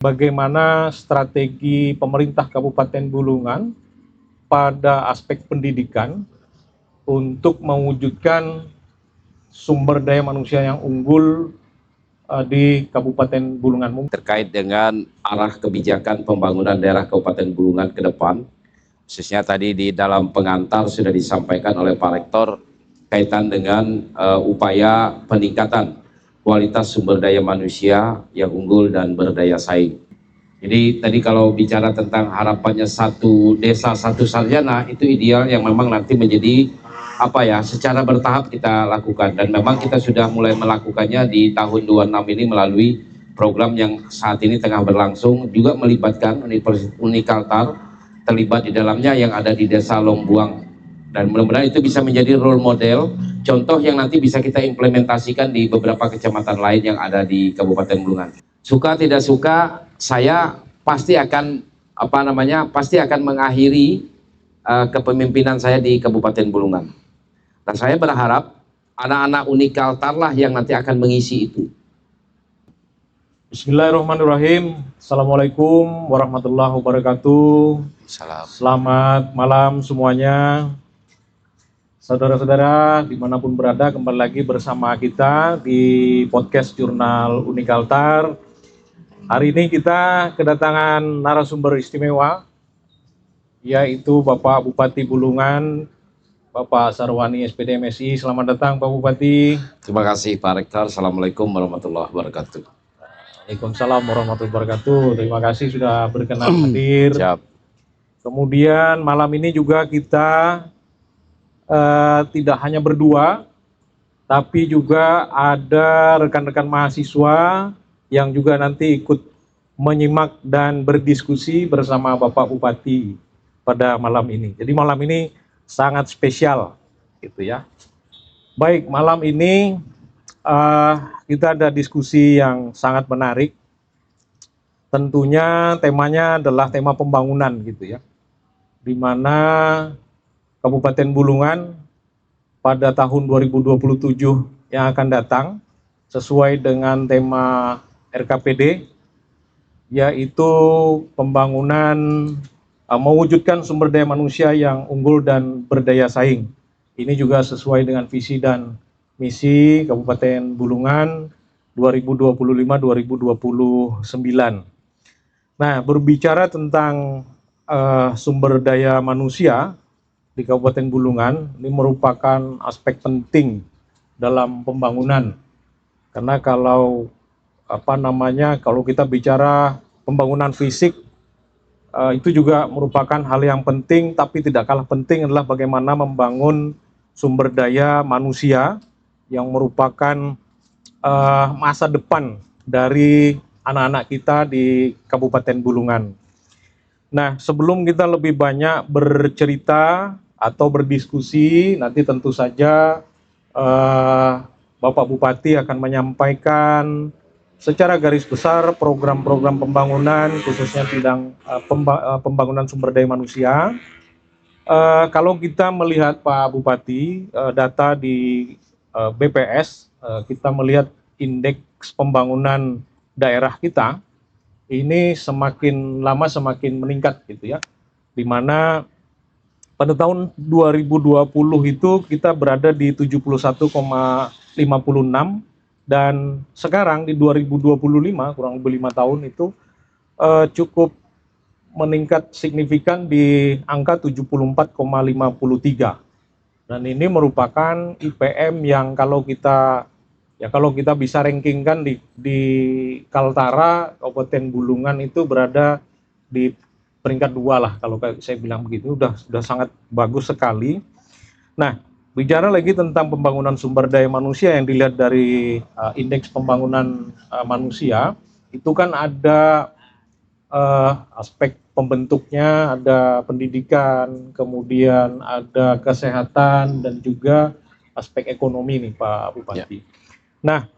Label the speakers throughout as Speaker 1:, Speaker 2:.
Speaker 1: bagaimana strategi pemerintah Kabupaten Bulungan pada aspek pendidikan untuk mewujudkan sumber daya manusia yang unggul di Kabupaten Bulungan.
Speaker 2: Terkait dengan arah kebijakan pembangunan daerah Kabupaten Bulungan ke depan, khususnya tadi di dalam pengantar sudah disampaikan oleh Pak Rektor kaitan dengan upaya peningkatan kualitas sumber daya manusia yang unggul dan berdaya saing. Jadi tadi kalau bicara tentang harapannya satu desa satu sarjana, itu ideal yang memang nanti menjadi secara bertahap kita lakukan, dan memang kita sudah mulai melakukannya di tahun 26 ini melalui program yang saat ini tengah berlangsung, juga melibatkan Unikaltar terlibat di dalamnya yang ada di Desa Lombuang, dan mudah-mudahan itu bisa menjadi role model, contoh yang nanti bisa kita implementasikan di beberapa kecamatan lain yang ada di Kabupaten Bulungan. Suka tidak suka, saya pasti akan pasti akan mengakhiri kepemimpinan saya di Kabupaten Bulungan. Dan saya berharap anak-anak Unikaltar lah yang nanti akan mengisi itu.
Speaker 1: Bismillahirrahmanirrahim. Assalamualaikum warahmatullahi wabarakatuh.
Speaker 2: Salam.
Speaker 1: Selamat malam semuanya. Saudara-saudara dimanapun berada, kembali lagi bersama kita di podcast Jurnal Unikaltar. Hari ini kita kedatangan narasumber istimewa, yaitu Bapak Bupati Bulungan, Bapak Sarwani SPD MSI. Selamat datang Pak Bupati.
Speaker 2: Terima kasih Pak Rektor. Assalamualaikum warahmatullahi wabarakatuh.
Speaker 1: Waalaikumsalam warahmatullahi wabarakatuh. Terima kasih sudah berkenan hadir.
Speaker 2: Siap.
Speaker 1: Kemudian malam ini juga kita tidak hanya berdua, tapi juga ada rekan-rekan mahasiswa yang juga nanti ikut menyimak dan berdiskusi bersama Bapak Bupati pada malam ini. Jadi malam ini sangat spesial, gitu ya. Baik, malam ini kita ada diskusi yang sangat menarik. Tentunya temanya adalah tema pembangunan, gitu ya. Di mana Kabupaten Bulungan pada tahun 2027 yang akan datang sesuai dengan tema RKPD, yaitu pembangunan mewujudkan sumber daya manusia yang unggul dan berdaya saing. Ini juga sesuai dengan visi dan misi Kabupaten Bulungan 2025-2029. Nah, berbicara tentang sumber daya manusia di Kabupaten Bulungan, ini merupakan aspek penting dalam pembangunan. Karena kalau kalau kita bicara pembangunan fisik, itu juga merupakan hal yang penting, tapi tidak kalah penting adalah bagaimana membangun sumber daya manusia yang merupakan masa depan dari anak-anak kita di Kabupaten Bulungan. Nah, sebelum kita lebih banyak bercerita atau berdiskusi, nanti tentu saja Bapak Bupati akan menyampaikan secara garis besar program-program pembangunan, khususnya bidang pembangunan sumber daya manusia. Kalau kita melihat Pak Bupati, data di BPS, kita melihat indeks pembangunan daerah kita, ini semakin lama semakin meningkat, gitu ya. Di mana pada tahun 2020 itu kita berada di 71,56, dan sekarang di 2025 kurang lebih 5 tahun itu cukup meningkat signifikan di angka 74,53. Dan ini merupakan IPM yang kalau kita bisa rankingkan di Kaltara, Kabupaten Bulungan itu berada di peringkat 2 lah, kalau saya bilang begitu, sudah sangat bagus sekali. Nah, bicara lagi tentang pembangunan sumber daya manusia yang dilihat dari indeks pembangunan manusia, itu kan ada aspek pembentuknya, ada pendidikan, kemudian ada kesehatan, dan juga aspek ekonomi nih Pak Bupati. Ya. Nah,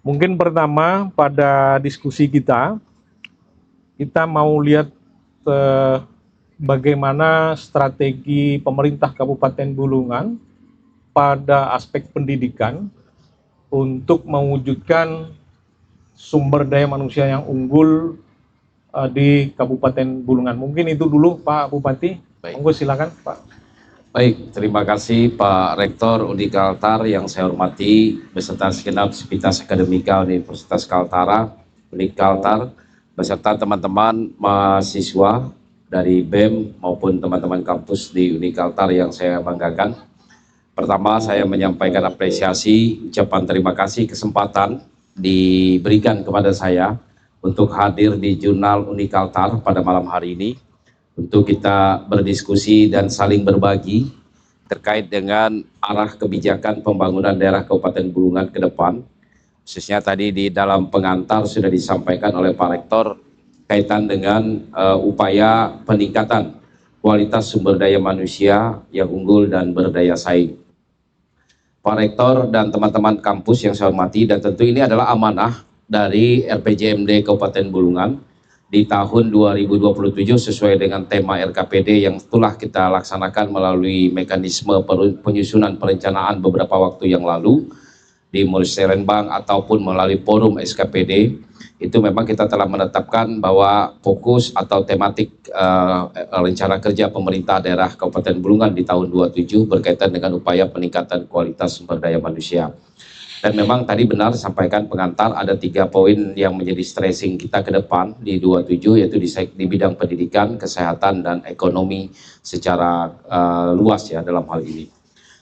Speaker 1: mungkin pertama pada diskusi kita mau lihat bagaimana strategi pemerintah Kabupaten Bulungan pada aspek pendidikan untuk mewujudkan sumber daya manusia yang unggul di Kabupaten Bulungan. Mungkin itu dulu Pak Bupati.
Speaker 2: Baik.
Speaker 1: Monggo silakan Pak.
Speaker 2: Baik, terima kasih Pak Rektor Uni Kaltar yang saya hormati, beserta segenap sivitas akademika Universitas Kaltara, Uni Kaltar, beserta teman-teman mahasiswa dari BEM maupun teman-teman kampus di Uni Kaltar yang saya banggakan. Pertama, saya menyampaikan apresiasi, ucapan terima kasih kesempatan diberikan kepada saya untuk hadir di Jurnal Uni Kaltar pada malam hari ini, untuk kita berdiskusi dan saling berbagi terkait dengan arah kebijakan pembangunan daerah Kabupaten Bulungan ke depan. Khususnya tadi di dalam pengantar sudah disampaikan oleh Pak Rektor kaitan dengan upaya peningkatan kualitas sumber daya manusia yang unggul dan berdaya saing. Pak Rektor dan teman-teman kampus yang saya hormati, dan tentu ini adalah amanah dari RPJMD Kabupaten Bulungan di tahun 2027 sesuai dengan tema RKPD yang telah kita laksanakan melalui mekanisme penyusunan perencanaan beberapa waktu yang lalu di Musyawarah ataupun melalui forum SKPD. Itu memang kita telah menetapkan bahwa fokus atau tematik rencana kerja pemerintah daerah Kabupaten Bulungan di tahun 27 berkaitan dengan upaya peningkatan kualitas sumber daya manusia. Dan memang tadi benar disampaikan pengantar, ada 3 poin yang menjadi stressing kita ke depan di 27, yaitu di bidang pendidikan, kesehatan, dan ekonomi secara luas ya dalam hal ini.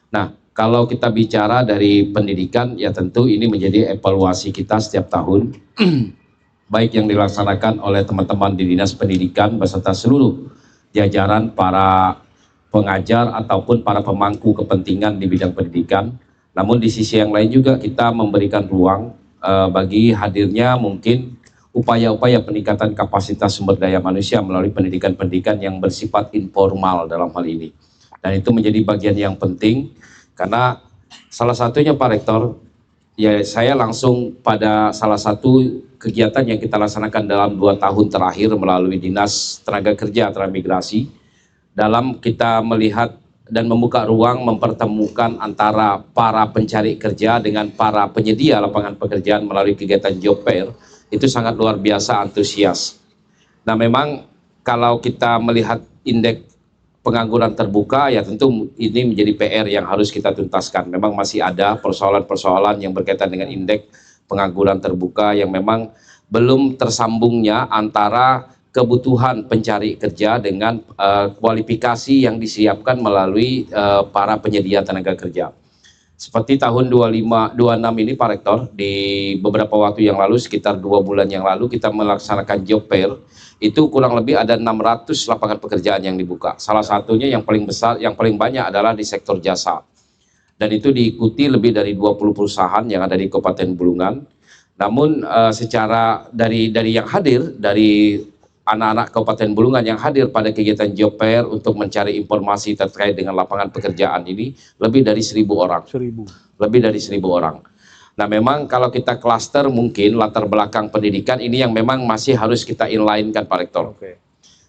Speaker 2: Nah, kalau kita bicara dari pendidikan, ya tentu ini menjadi evaluasi kita setiap tahun, baik yang dilaksanakan oleh teman-teman di Dinas Pendidikan beserta seluruh jajaran para pengajar ataupun para pemangku kepentingan di bidang pendidikan. Namun di sisi yang lain juga kita memberikan ruang bagi hadirnya mungkin upaya-upaya peningkatan kapasitas sumber daya manusia melalui pendidikan-pendidikan yang bersifat informal dalam hal ini. Dan itu menjadi bagian yang penting karena salah satunya Pak Rektor, ya saya langsung pada salah satu kegiatan yang kita laksanakan dalam 2 tahun terakhir melalui Dinas Tenaga Kerja Transmigrasi, dalam kita melihat dan membuka ruang mempertemukan antara para pencari kerja dengan para penyedia lapangan pekerjaan melalui kegiatan job fair, itu sangat luar biasa antusias. Nah memang kalau kita melihat indeks pengangguran terbuka, ya tentu ini menjadi PR yang harus kita tuntaskan. Memang masih ada persoalan-persoalan yang berkaitan dengan indeks pengangguran terbuka yang memang belum tersambungnya antara kebutuhan pencari kerja dengan kualifikasi yang disiapkan melalui para penyedia tenaga kerja. Seperti tahun 26 ini Pak Rektor, di beberapa waktu yang lalu, sekitar 2 bulan yang lalu kita melaksanakan job fair, itu kurang lebih ada 600 lapangan pekerjaan yang dibuka. Salah satunya yang paling besar, yang paling banyak adalah di sektor jasa. Dan itu diikuti lebih dari 20 perusahaan yang ada di Kabupaten Bulungan. Namun secara dari yang hadir, dari anak-anak Kabupaten Bulungan yang hadir pada kegiatan job fair untuk mencari informasi terkait dengan lapangan pekerjaan ini lebih dari 1.000 orang. Lebih dari 1.000 orang. Nah memang kalau kita klaster mungkin latar belakang pendidikan ini yang memang masih harus kita inline-kan Pak Rektor.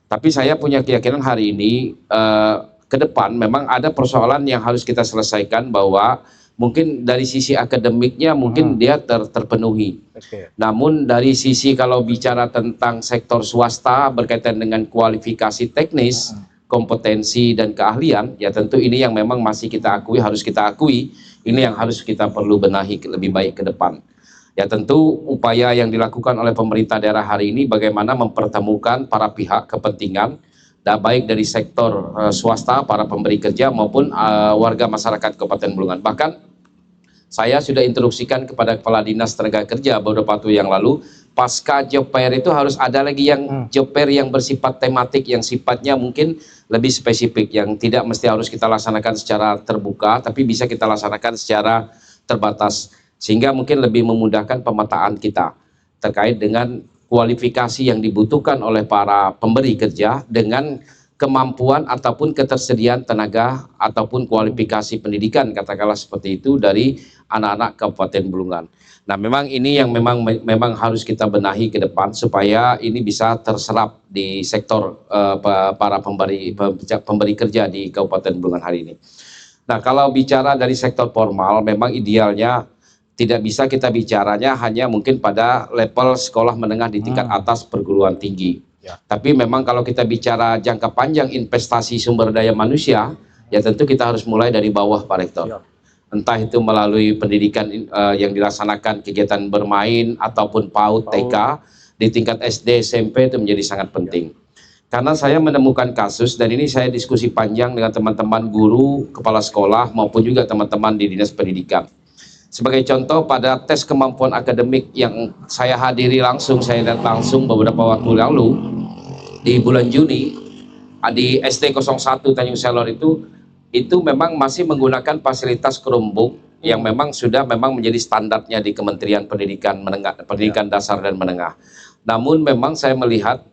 Speaker 2: Tapi saya punya keyakinan hari ini ke depan memang ada persoalan yang harus kita selesaikan, bahwa mungkin dari sisi akademiknya mungkin dia terpenuhi. Namun dari sisi kalau bicara tentang sektor swasta berkaitan dengan kualifikasi teknis, kompetensi dan keahlian, ya tentu ini yang memang masih kita akui, harus kita akui, ini yang harus kita perlu benahi lebih baik ke depan. Ya tentu upaya yang dilakukan oleh pemerintah daerah hari ini bagaimana mempertemukan para pihak kepentingan, baik dari sektor swasta, para pemberi kerja maupun warga masyarakat Kabupaten Bulungan. Bahkan saya sudah instruksikan kepada Kepala Dinas Tenaga Kerja beberapa waktu yang lalu, pasca job fair itu harus ada lagi yang job fair yang bersifat tematik, yang sifatnya mungkin lebih spesifik, yang tidak mesti harus kita laksanakan secara terbuka, tapi bisa kita laksanakan secara terbatas, sehingga mungkin lebih memudahkan pemetaan kita terkait dengan kualifikasi yang dibutuhkan oleh para pemberi kerja dengan kemampuan ataupun ketersediaan tenaga ataupun kualifikasi pendidikan, katakanlah seperti itu, dari anak-anak Kabupaten Bulungan. Nah memang ini yang memang harus kita benahi ke depan supaya ini bisa terserap di sektor para pemberi kerja di Kabupaten Bulungan hari ini. Nah kalau bicara dari sektor formal, memang idealnya tidak bisa kita bicaranya hanya mungkin pada level sekolah menengah di tingkat atas perguruan tinggi.
Speaker 1: Ya.
Speaker 2: Tapi memang kalau kita bicara jangka panjang investasi sumber daya manusia, ya tentu kita harus mulai dari bawah, Pak Rektor.
Speaker 1: Ya.
Speaker 2: Entah itu melalui pendidikan yang dilaksanakan kegiatan bermain ataupun PAUD, TK, di tingkat SD, SMP itu menjadi sangat penting. Karena saya menemukan kasus, dan ini saya diskusi panjang dengan teman-teman guru, kepala sekolah, maupun juga teman-teman di Dinas Pendidikan. Sebagai contoh, pada tes kemampuan akademik yang saya hadiri langsung, saya lihat langsung beberapa waktu lalu, di bulan Juni, di SD 01 Tanjung Selor itu memang masih menggunakan fasilitas Chromebook yang memang sudah menjadi standarnya di Kementerian Pendidikan Menengah, Pendidikan Dasar dan Menengah. Namun memang saya melihat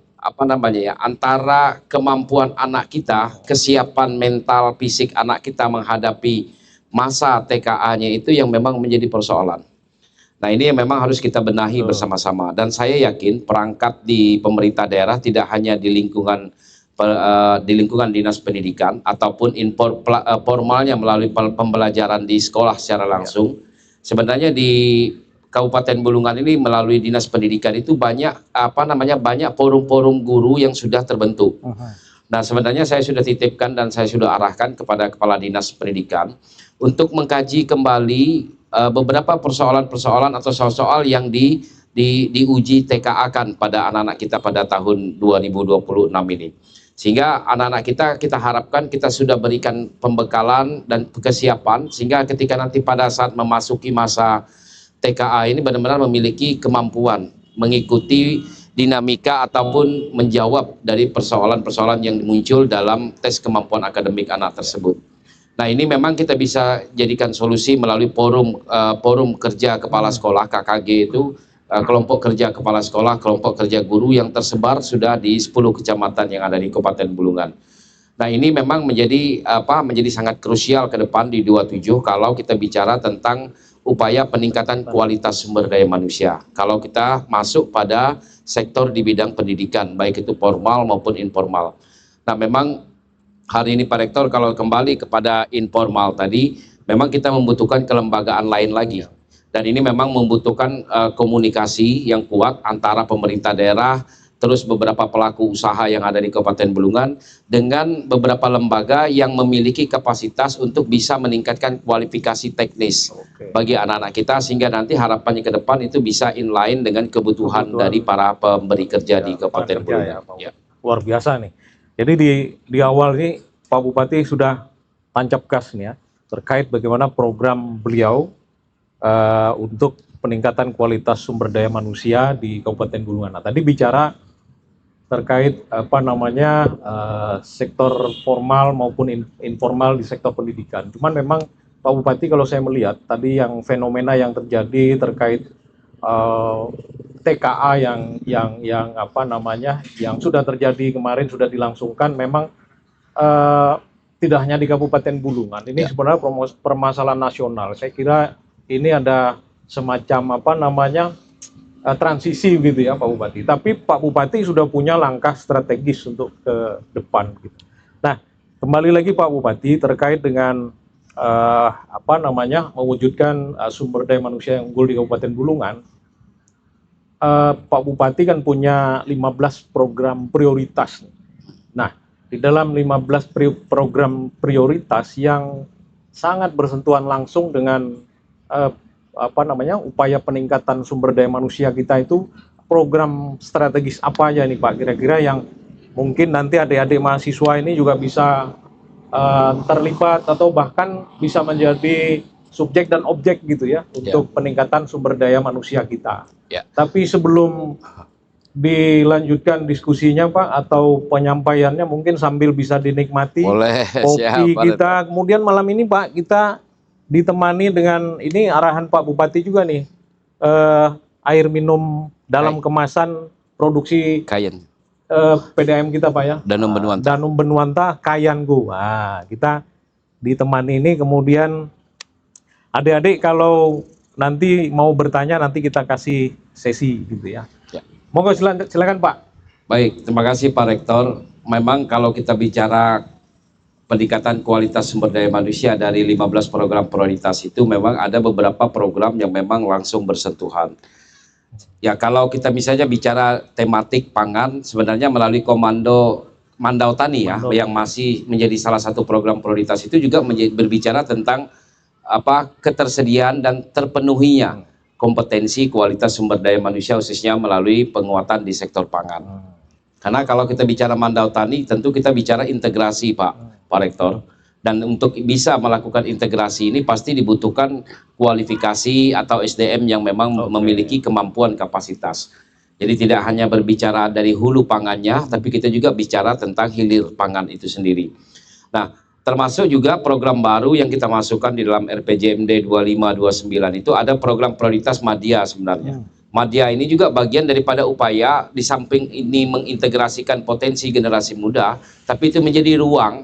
Speaker 2: antara kemampuan anak kita, kesiapan mental fisik anak kita menghadapi masa TKA-nya itu yang memang menjadi persoalan. Nah, ini yang memang harus kita benahi bersama-sama, dan saya yakin perangkat di pemerintah daerah tidak hanya di lingkungan Dinas Pendidikan ataupun formalnya melalui pembelajaran di sekolah secara langsung. Sebenarnya di Kabupaten Bulungan ini melalui Dinas Pendidikan itu banyak banyak forum-forum guru yang sudah terbentuk. Nah, sebenarnya saya sudah titipkan dan saya sudah arahkan kepada Kepala Dinas Pendidikan untuk mengkaji kembali beberapa persoalan-persoalan atau soal-soal yang diuji TKA-kan pada anak-anak kita pada tahun 2026 ini. Sehingga anak-anak kita harapkan kita sudah berikan pembekalan dan kesiapan sehingga ketika nanti pada saat memasuki masa TKA ini benar-benar memiliki kemampuan mengikuti dinamika ataupun menjawab dari persoalan-persoalan yang muncul dalam tes kemampuan akademik anak tersebut. Nah, ini memang kita bisa jadikan solusi melalui forum kerja kepala sekolah KKG itu, kelompok kerja kepala sekolah, kelompok kerja guru yang tersebar sudah di 10 kecamatan yang ada di Kabupaten Bulungan. Nah, ini memang menjadi sangat krusial ke depan di 27 kalau kita bicara tentang upaya peningkatan kualitas sumber daya manusia. Kalau kita masuk pada sektor di bidang pendidikan, baik itu formal maupun informal. Nah, memang hari ini Pak Rektor kalau kembali kepada informal tadi, memang kita membutuhkan kelembagaan lain lagi. Dan ini memang membutuhkan komunikasi yang kuat antara pemerintah daerah, terus beberapa pelaku usaha yang ada di Kabupaten Bulungan dengan beberapa lembaga yang memiliki kapasitas untuk bisa meningkatkan kualifikasi teknis bagi anak-anak kita sehingga nanti harapannya ke depan itu bisa inline dengan kebutuhan dari para pemberi kerja di Kabupaten Bulungan.
Speaker 1: Ya. Luar biasa nih. Jadi di awal ini Pak Bupati sudah tancap gas nih ya terkait bagaimana program beliau untuk peningkatan kualitas sumber daya manusia di Kabupaten Bulungan. Nah, tadi bicara terkait sektor formal maupun informal di sektor pendidikan. Cuman memang Pak Bupati kalau saya melihat tadi yang fenomena yang terjadi terkait TKA yang sudah terjadi kemarin sudah dilangsungkan memang tidak hanya di Kabupaten Bulungan. Ini sebenarnya permasalahan nasional. Saya kira ini ada semacam transisi gitu ya Pak Bupati. Tapi Pak Bupati sudah punya langkah strategis untuk ke depan gitu. Nah, kembali lagi Pak Bupati terkait dengan mewujudkan sumber daya manusia yang unggul di Kabupaten Bulungan. Pak Bupati kan punya 15 program prioritas. Nah, di dalam 15 program prioritas yang sangat bersentuhan langsung dengan upaya peningkatan sumber daya manusia kita itu program strategis apa aja nih Pak kira-kira yang mungkin nanti adik-adik mahasiswa ini juga bisa terlibat atau bahkan bisa menjadi subjek dan objek gitu ya untuk peningkatan sumber daya manusia kita. Tapi sebelum dilanjutkan diskusinya Pak atau penyampaiannya mungkin sambil bisa dinikmati kopi kita. Kemudian malam ini Pak kita ditemani dengan ini arahan Pak Bupati juga nih, air minum dalam kemasan produksi PDAM kita Pak ya,
Speaker 2: Danum Benuanta.
Speaker 1: Danum Benuanta Kayangu. Nah, kita ditemani ini, kemudian adik-adik kalau nanti mau bertanya nanti kita kasih sesi gitu ya. Monggo silakan Pak.
Speaker 2: Baik, terima kasih Pak Rektor. Memang kalau kita bicara peningkatan kualitas sumber daya manusia dari 15 program prioritas itu memang ada beberapa program yang memang langsung bersentuhan. Ya, kalau kita misalnya bicara tematik pangan, sebenarnya melalui Komando Mandau Tani ya,
Speaker 1: Mandau
Speaker 2: yang
Speaker 1: Tani.
Speaker 2: masih menjadi salah satu program prioritas itu juga berbicara tentang ketersediaan dan terpenuhinya kompetensi kualitas sumber daya manusia khususnya melalui penguatan di sektor pangan. Karena kalau kita bicara Mandau Tani, tentu kita bicara integrasi Pak Rektor. Dan untuk bisa melakukan integrasi ini pasti dibutuhkan kualifikasi atau SDM yang memang memiliki kemampuan kapasitas. Jadi tidak hanya berbicara dari hulu pangannya, tapi kita juga bicara tentang hilir pangan itu sendiri. Nah, termasuk juga program baru yang kita masukkan di dalam RPJMD 2529 itu ada program prioritas Madya sebenarnya. Madya ini juga bagian daripada upaya di samping ini mengintegrasikan potensi generasi muda, tapi itu menjadi ruang,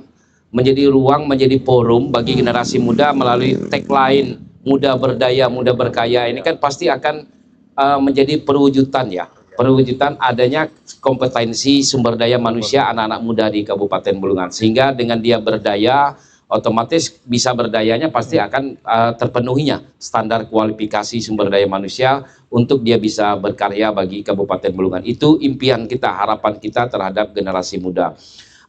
Speaker 2: menjadi forum bagi generasi muda melalui tagline muda berdaya, muda berkaya. Ini kan pasti akan menjadi perwujudan ya, perwujudan adanya kompetensi sumber daya manusia anak-anak muda di Kabupaten Bulungan, sehingga dengan dia berdaya otomatis bisa berdayanya pasti akan terpenuhinya standar kualifikasi sumber daya manusia untuk dia bisa berkarya bagi Kabupaten Bulungan. Itu impian kita, harapan kita terhadap generasi muda.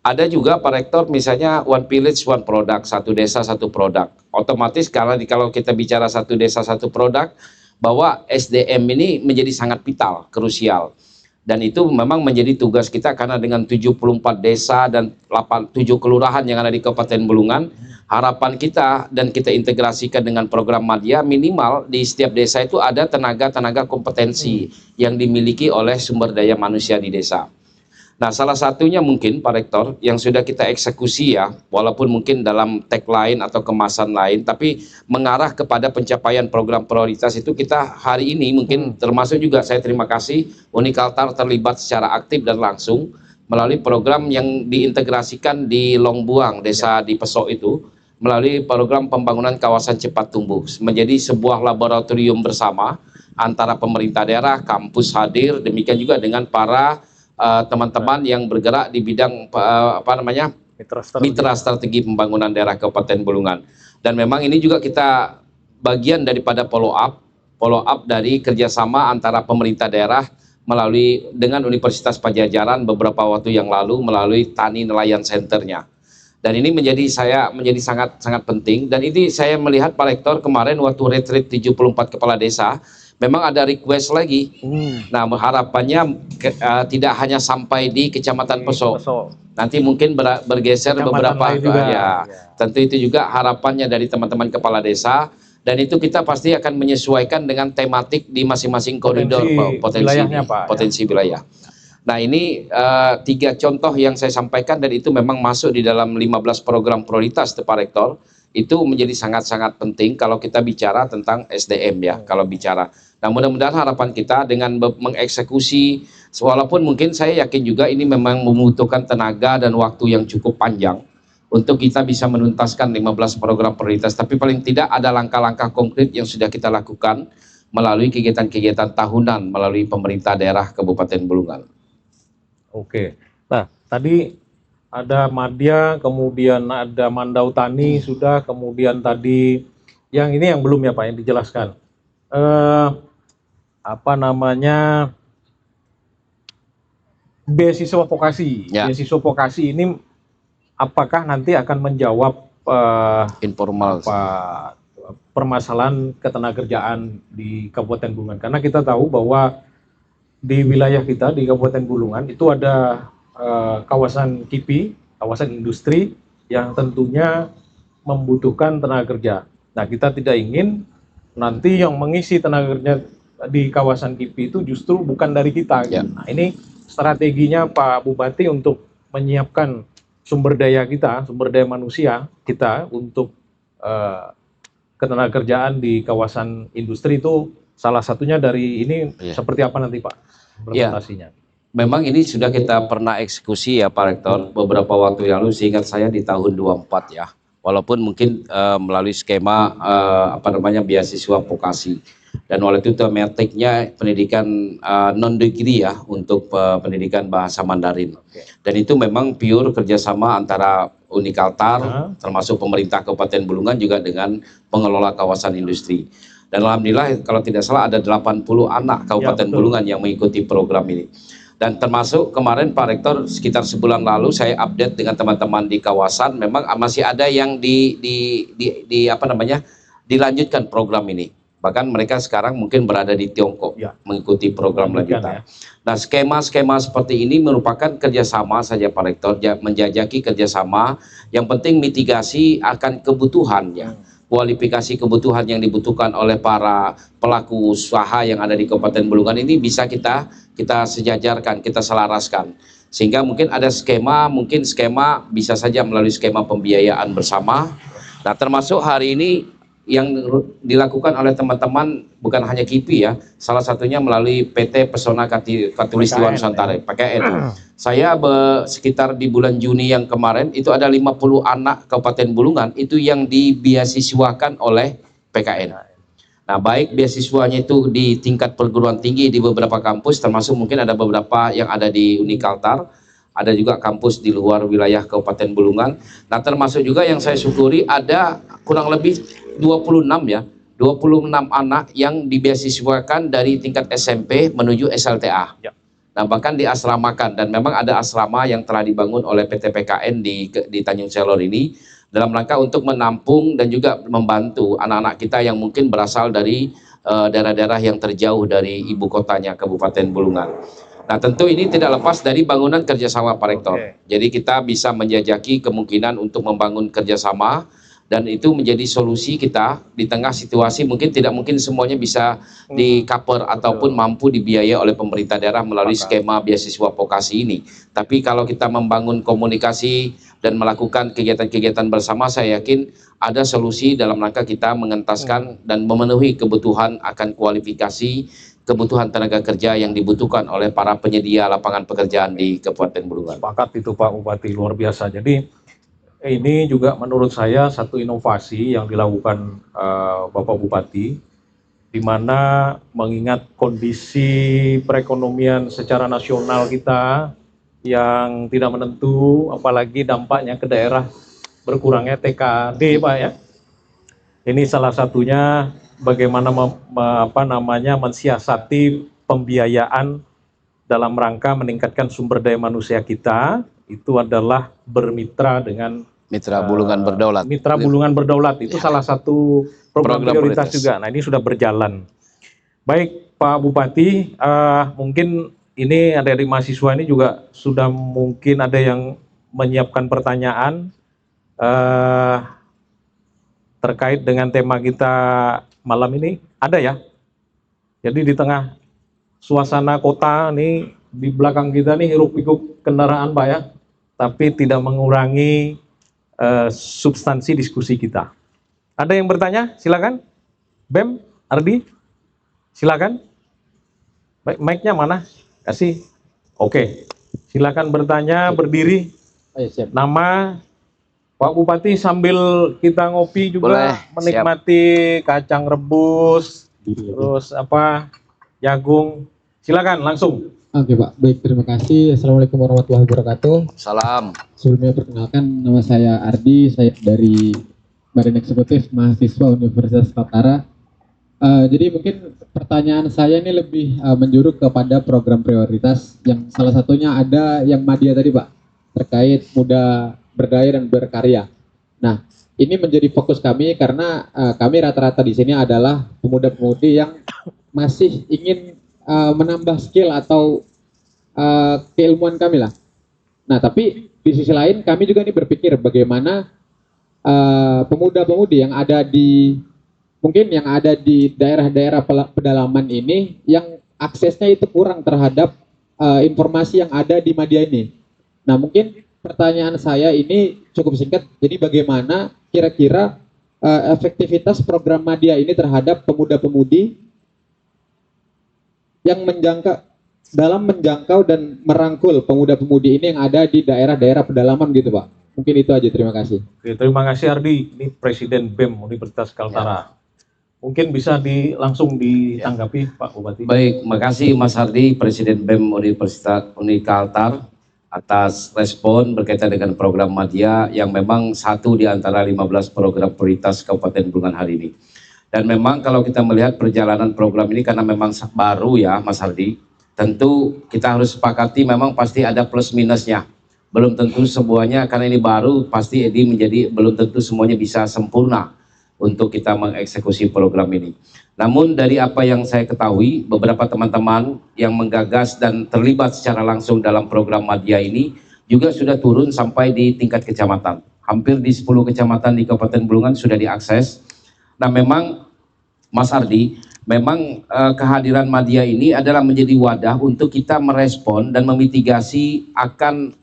Speaker 2: Ada juga Pak Rektor misalnya One Village One Product, satu desa satu produk. Otomatis kalau kita bicara satu desa satu produk, bahwa SDM ini menjadi sangat vital, krusial. Dan itu memang menjadi tugas kita karena dengan 74 desa dan 7 kelurahan yang ada di Kabupaten Bulungan, harapan kita dan kita integrasikan dengan program Madya, minimal di setiap desa itu ada tenaga kompetensi yang dimiliki oleh sumber daya manusia di desa. Nah, salah satunya mungkin Pak Rektor yang sudah kita eksekusi ya, walaupun mungkin dalam tagline atau kemasan lain, tapi mengarah kepada pencapaian program prioritas itu kita hari ini mungkin termasuk juga saya terima kasih Unikaltar terlibat secara aktif dan langsung melalui program yang diintegrasikan di Longbuang, desa di Pesok itu, melalui program pembangunan kawasan cepat tumbuh, menjadi sebuah laboratorium bersama antara pemerintah daerah, kampus hadir, demikian juga dengan para teman-teman yang bergerak di bidang mitra strategi pembangunan daerah Kabupaten Bulungan. Dan memang ini juga kita bagian daripada follow up dari kerjasama antara pemerintah daerah melalui dengan Universitas Pajajaran beberapa waktu yang lalu melalui Tani Nelayan Centernya. Dan ini menjadi sangat penting. Dan ini saya melihat Pak Rektor kemarin waktu retreat 74 kepala desa, memang ada request lagi. Nah, harapannya tidak hanya sampai di Kecamatan Pesok. Nanti mungkin bergeser beberapa ya. Tentu itu juga harapannya dari teman-teman kepala desa, dan itu kita pasti akan menyesuaikan dengan tematik di masing-masing koridor potensi wilayah. Nah, ini 3 contoh yang saya sampaikan dan itu memang masuk di dalam 15 program prioritas Pak Rektor. Itu menjadi sangat-sangat penting kalau kita bicara tentang SDM ya, kalau bicara. Nah, mudah-mudahan harapan kita dengan mengeksekusi, walaupun mungkin saya yakin juga ini memang membutuhkan tenaga dan waktu yang cukup panjang untuk kita bisa menuntaskan 15 program prioritas, tapi paling tidak ada langkah-langkah konkret yang sudah kita lakukan melalui kegiatan-kegiatan tahunan melalui pemerintah daerah Kabupaten Bulungan.
Speaker 1: Oke, nah tadi ada Madya, kemudian ada Mandau Tani sudah, kemudian tadi yang ini yang belum ya Pak yang dijelaskan. Beasiswa vokasi. Ya. Beasiswa vokasi ini apakah nanti akan menjawab
Speaker 2: informal
Speaker 1: permasalahan ketenagakerjaan di Kabupaten Bulungan? Karena kita tahu bahwa di wilayah kita di Kabupaten Bulungan itu ada kawasan KIPI, kawasan industri yang tentunya membutuhkan tenaga kerja. Nah, kita tidak ingin nanti yang mengisi tenaga kerja di kawasan KIPI itu justru bukan dari kita. Ya. Nah, ini strateginya Pak Bupati untuk menyiapkan sumber daya kita, sumber daya manusia kita untuk ketenagakerjaan di kawasan industri itu salah satunya dari ini seperti apa nanti Pak implementasinya? Ya.
Speaker 2: Memang ini sudah kita pernah eksekusi ya Pak Rektor beberapa waktu yang lalu, seingat saya di tahun 24 ya. Walaupun mungkin melalui skema beasiswa vokasi. Dan oleh itu tematiknya pendidikan non-degree ya untuk pendidikan bahasa Mandarin. Dan itu memang pure kerjasama antara Unikaltar termasuk pemerintah Kabupaten Bulungan juga dengan pengelola kawasan industri. Dan alhamdulillah kalau tidak salah ada 80 anak Kabupaten
Speaker 1: betul.
Speaker 2: Bulungan yang mengikuti program ini. Dan termasuk kemarin Pak Rektor sekitar sebulan lalu saya update dengan teman-teman di kawasan, memang masih ada yang dilanjutkan program ini. Bahkan mereka sekarang mungkin berada di Tiongkok mengikuti program lanjutan. Nah, skema-skema seperti ini merupakan kerjasama saja Pak Rektor, menjajaki kerjasama. Yang penting mitigasi akan kebutuhan ya, kualifikasi kebutuhan yang dibutuhkan oleh para pelaku usaha yang ada di Kabupaten Bulungan ini bisa kita sejajarkan, kita selaraskan. Sehingga mungkin ada skema bisa saja melalui skema pembiayaan bersama. Nah, termasuk hari ini yang dilakukan oleh teman-teman bukan hanya KIPI ya, salah satunya melalui PT Pesona Khatulistiwa Nusantara, PKN. Saya sekitar di bulan Juni yang kemarin itu ada 50 anak Kabupaten Bulungan itu yang dibeasiswakan oleh PKN. Nah, baik beasiswanya itu di tingkat perguruan tinggi di beberapa kampus, termasuk mungkin ada beberapa yang ada di Unikaltar, ada juga kampus di luar wilayah Kabupaten Bulungan. Nah, termasuk juga yang saya syukuri ada kurang lebih 26 anak yang dibeasiswakan dari tingkat SMP menuju SLTA. Nah, bahkan diasramakan, dan memang ada asrama yang telah dibangun oleh PT PKN di Tanjung Selor ini dalam rangka untuk menampung dan juga membantu anak-anak kita yang mungkin berasal dari daerah-daerah yang terjauh dari ibu kotanya Kabupaten Bulungan. Nah, tentu ini tidak lepas dari bangunan kerjasama Pak Rektor. Jadi kita bisa menjajaki kemungkinan untuk membangun kerjasama, dan itu menjadi solusi kita di tengah situasi mungkin tidak mungkin semuanya bisa di-cover ataupun mampu dibiayai oleh pemerintah daerah melalui skema beasiswa vokasi ini. Tapi kalau kita membangun komunikasi dan melakukan kegiatan-kegiatan bersama, saya yakin ada solusi dalam rangka kita mengentaskan dan memenuhi kebutuhan akan kualifikasi kebutuhan tenaga kerja yang dibutuhkan oleh para penyedia lapangan pekerjaan di Kabupaten Bulungan.
Speaker 1: Sepakat itu Pak Bupati, luar biasa. Jadi ini juga menurut saya satu inovasi yang dilakukan Bapak Bupati, di mana mengingat kondisi perekonomian secara nasional kita yang tidak menentu, apalagi dampaknya ke daerah berkurangnya TKD Pak ya. Ini salah satunya bagaimana mensiasati pembiayaan dalam rangka meningkatkan sumber daya manusia kita, itu adalah bermitra dengan
Speaker 2: Mitra Bulungan Berdaulat.
Speaker 1: Mitra Bulungan Berdaulat itu salah satu program prioritas juga. Nah, ini sudah berjalan. Baik Pak Bupati, mungkin ini ada dari mahasiswa ini juga sudah mungkin ada yang menyiapkan pertanyaan terkait dengan tema kita malam ini. Ada ya? Jadi di tengah suasana kota nih, di belakang kita nih hiruk pikuk kendaraan Pak ya, tapi tidak mengurangi substansi diskusi kita. Ada yang bertanya? Silakan. Bem, Ardi, silakan. Baik, mic-nya mana? Kasih. Oke, silakan bertanya, berdiri.
Speaker 3: Ayo, siap.
Speaker 1: Nama Pak Bupati sambil kita ngopi juga.
Speaker 2: Boleh,
Speaker 1: menikmati kacang rebus, terus jagung. Silakan langsung.
Speaker 3: Oke Pak, baik, terima kasih. Assalamualaikum warahmatullahi wabarakatuh.
Speaker 2: Salam.
Speaker 3: Sebelumnya perkenalkan, nama saya Ardi, saya dari Badan Eksekutif Mahasiswa Universitas Kaltara. Jadi mungkin pertanyaan saya ini lebih menjuruk kepada program prioritas yang salah satunya ada yang Madya tadi Pak, terkait muda berdaya dan berkarya. Nah, ini menjadi fokus kami karena kami rata-rata di sini adalah pemuda-pemudi yang masih ingin menambah skill atau keilmuan kami lah. Nah, tapi di sisi lain kami juga ini berpikir bagaimana pemuda-pemudi yang ada di daerah-daerah pedalaman ini yang aksesnya itu kurang terhadap informasi yang ada di Madya ini. Nah, mungkin pertanyaan saya ini cukup singkat. Jadi bagaimana kira-kira efektivitas program Madya ini terhadap pemuda-pemudi yang menjangkau dan merangkul pemuda-pemudi ini yang ada di daerah-daerah pedalaman gitu Pak. Mungkin itu aja, terima kasih.
Speaker 1: Oke, terima kasih Ardi, ini Presiden BEM Universitas Kaltara. Mungkin bisa langsung ditanggapi Pak Bupati.
Speaker 2: Baik, makasih Mas Ardi, Presiden BEM Universitas Unikaltar atas respon berkaitan dengan program Madya yang memang satu di antara 15 program prioritas Kabupaten Bulungan hari ini. Dan memang kalau kita melihat perjalanan program ini karena memang baru ya Mas Hardi, tentu kita harus sepakati memang pasti ada plus minusnya. Belum tentu semuanya, karena ini baru, pasti menjadi belum tentu semuanya bisa sempurna untuk kita mengeksekusi program ini. Namun dari apa yang saya ketahui, beberapa teman-teman yang menggagas dan terlibat secara langsung dalam program Madya ini juga sudah turun sampai di tingkat kecamatan. Hampir di 10 kecamatan di Kabupaten Bulungan sudah diakses. Nah memang Mas Ardi, memang kehadiran Madya ini adalah menjadi wadah untuk kita merespon dan memitigasi akan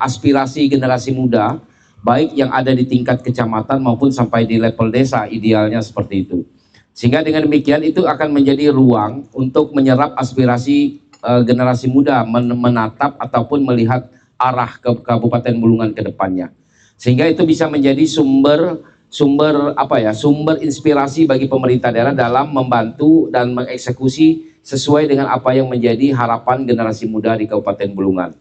Speaker 2: aspirasi generasi muda, baik yang ada di tingkat kecamatan maupun sampai di level desa, idealnya seperti itu. Sehingga dengan demikian itu akan menjadi ruang untuk menyerap aspirasi generasi muda, menatap ataupun melihat arah ke Kabupaten Bulungan ke depannya. Sehingga itu bisa menjadi sumber inspirasi bagi pemerintah daerah dalam membantu dan mengeksekusi sesuai dengan apa yang menjadi harapan generasi muda di Kabupaten Bulungan.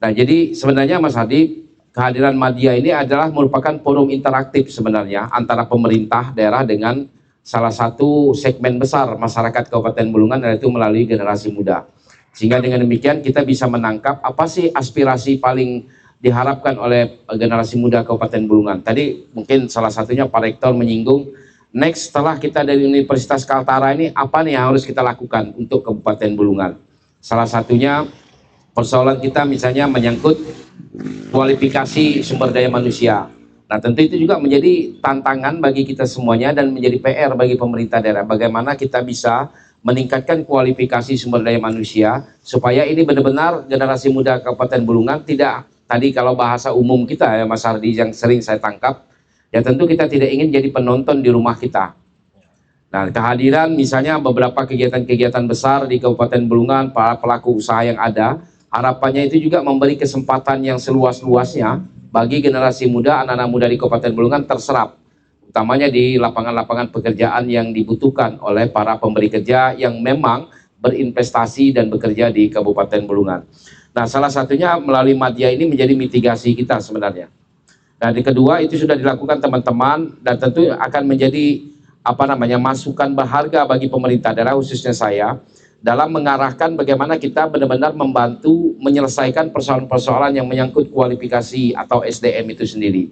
Speaker 2: Nah, jadi sebenarnya Mas Hadi, kehadiran Madya ini adalah merupakan forum interaktif sebenarnya antara pemerintah daerah dengan salah satu segmen besar masyarakat Kabupaten Bulungan, yaitu melalui generasi muda. Sehingga dengan demikian kita bisa menangkap apa sih aspirasi paling diharapkan oleh generasi muda Kabupaten Bulungan. Tadi mungkin salah satunya Pak Rektor menyinggung, next setelah kita dari Universitas Kaltara ini apa nih yang harus kita lakukan untuk Kabupaten Bulungan. Salah satunya persoalan kita misalnya menyangkut kualifikasi sumber daya manusia. Nah tentu itu juga menjadi tantangan bagi kita semuanya dan menjadi PR bagi pemerintah daerah. Bagaimana kita bisa meningkatkan kualifikasi sumber daya manusia supaya ini benar-benar generasi muda Kabupaten Bulungan tidak, tadi kalau bahasa umum kita ya Mas Hardi yang sering saya tangkap, ya tentu kita tidak ingin jadi penonton di rumah kita. Nah kehadiran misalnya beberapa kegiatan-kegiatan besar di Kabupaten Bulungan, para pelaku usaha yang ada, harapannya itu juga memberi kesempatan yang seluas-luasnya bagi generasi muda, anak-anak muda di Kabupaten Bulungan terserap, utamanya di lapangan-lapangan pekerjaan yang dibutuhkan oleh para pemberi kerja yang memang berinvestasi dan bekerja di Kabupaten Bulungan. Nah, salah satunya melalui Madya ini menjadi mitigasi kita sebenarnya. Nah, di kedua itu sudah dilakukan teman-teman dan tentu akan menjadi masukan berharga bagi pemerintah daerah, khususnya saya, dalam mengarahkan bagaimana kita benar-benar membantu menyelesaikan persoalan-persoalan yang menyangkut kualifikasi atau SDM itu sendiri,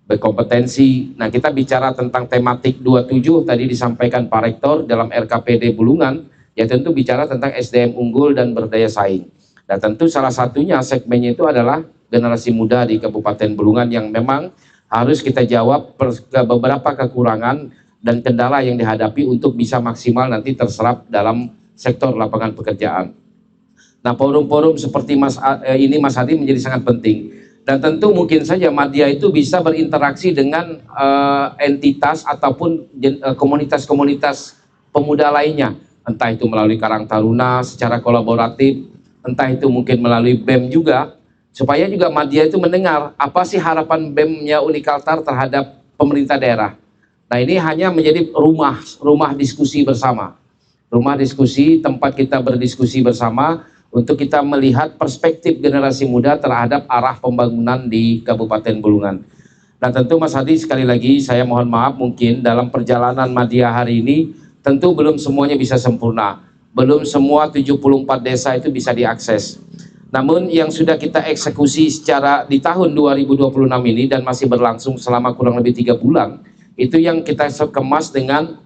Speaker 2: berkompetensi. Nah kita bicara tentang tematik 27 tadi disampaikan Pak Rektor dalam RKPD Bulungan, ya tentu bicara tentang SDM unggul dan berdaya saing. Dan tentu salah satunya segmennya itu adalah generasi muda di Kabupaten Bulungan yang memang harus kita jawab beberapa kekurangan dan kendala yang dihadapi untuk bisa maksimal nanti terserap dalam sektor lapangan pekerjaan. Nah forum-forum seperti Mas Hadi menjadi sangat penting. Dan tentu mungkin saja Madya itu bisa berinteraksi dengan entitas ataupun komunitas-komunitas pemuda lainnya. Entah itu melalui Karang Taruna secara kolaboratif, entah itu mungkin melalui BEM juga, supaya juga Madya itu mendengar apa sih harapan BEM-nya Unikaltar terhadap pemerintah daerah. Nah ini hanya menjadi rumah diskusi bersama. Rumah diskusi, tempat kita berdiskusi bersama untuk kita melihat perspektif generasi muda terhadap arah pembangunan di Kabupaten Bulungan. Nah tentu Mas Hadi, sekali lagi saya mohon maaf mungkin dalam perjalanan Madya hari ini tentu belum semuanya bisa sempurna. Belum semua 74 desa itu bisa diakses. Namun yang sudah kita eksekusi secara di tahun 2026 ini dan masih berlangsung selama kurang lebih 3 bulan, itu yang kita kemas dengan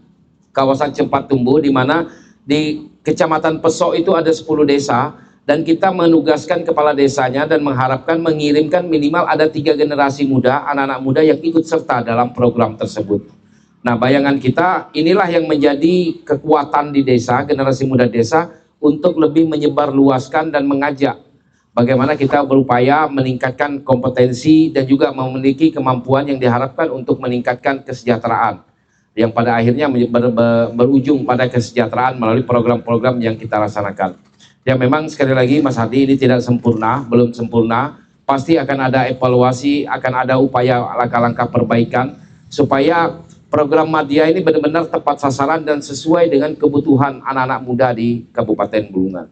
Speaker 2: kawasan Cempat Tumbuh, di mana di Kecamatan Pesok itu ada 10 desa dan kita menugaskan kepala desanya dan mengharapkan mengirimkan minimal ada 3 generasi muda, anak-anak muda yang ikut serta dalam program tersebut. Nah bayangan kita inilah yang menjadi kekuatan di desa, generasi muda desa untuk lebih menyebar luaskan dan mengajak bagaimana kita berupaya meningkatkan kompetensi dan juga memiliki kemampuan yang diharapkan untuk meningkatkan kesejahteraan, yang pada akhirnya berujung pada kesejahteraan melalui program-program yang kita laksanakan. Ya memang sekali lagi Mas Hadi, ini tidak sempurna, belum sempurna, pasti akan ada evaluasi, akan ada upaya langkah-langkah perbaikan supaya program Madya ini benar-benar tepat sasaran dan sesuai dengan kebutuhan anak-anak muda di Kabupaten Bulungan.